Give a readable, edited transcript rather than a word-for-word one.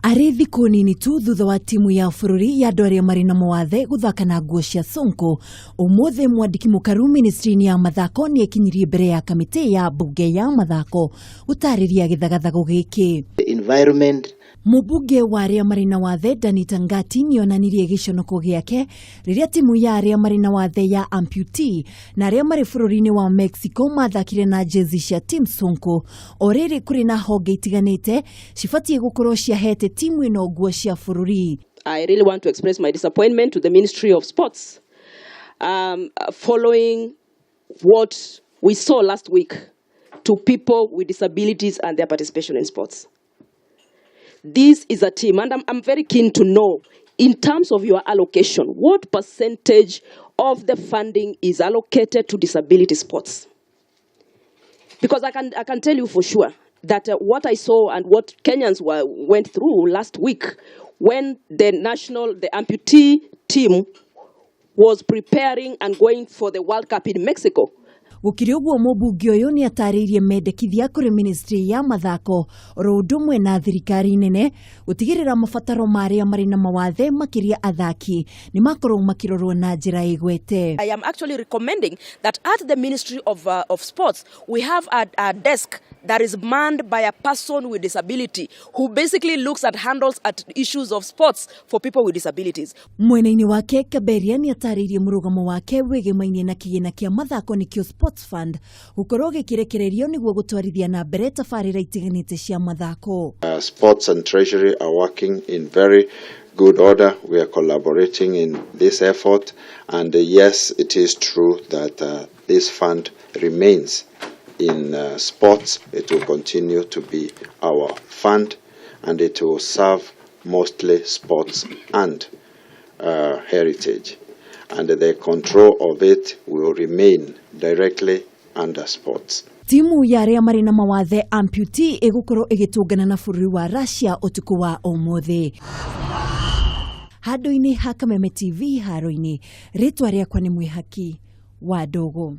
Arithi kunini tu thutha wa timu ya bururi ya andu aria mari na mawathe guthaka na nguo cia sonko umuthe mwandiki mukaru ministry ya mathako ni ekinyirie mbere ya kamiti ya bunge ya mathako gutariria githagathago giki. Environment. Mumbunge wa aria mari na wathe Danita Ngati ni onanirie giconoko giake riria timu ya aria mari na wathe ya amputee na aria mari bururi-ini wa Mexico mathakire na jezi cia team sonko oriri kuri na honge itiganite cibatie gukorwo ciahete timu ino nguo cia bururi. I really want to express my disappointment to the Ministry of Sports following what we saw last week to people with disabilities and their participation in sports. This is a team, and I'm very keen to know, in terms of your allocation, what percentage of the funding is allocated to disability sports? Because I can tell you for sure that what I saw and what Kenyans went through last week when the amputee team was preparing and going for the World Cup in Mexico. Gukiri uguo mumbunge uyu ni ataririe mendekithia kuri ministry ya mathako rundumwe na thirikari nene gutigirira mabataro maria mari na mawathe makiria athaki ni makorwo makirorwo na njira igwete. I am actually recommending that at the Ministry of Sports we have a desk that is manned by a person with disability who basically looks at handles at issues of sports for people with disabilities. Mwena-ini wake Kaberia ni ataririe murugamo wake wegemaine na kigina kia mathako nikio Sports Fund gukorwo gikirekererio niguo gutwarithia na mbere tabarira itiganite cia mathako. Sports and Treasury are working in very good order. We are collaborating in this effort, and yes, it is true that this fund remains in sports. It will continue to be our fund, and it will serve mostly sports and heritage, and the control of it will remain directly under sports. Timu ya aria mari na mawathe amputee igukorwo igitungana na bururi wa Russia utuku wa umuthi. Hado-ini ha Kameme TV haro-ini ritwa riakwa ni Mwihaki wa Dogo.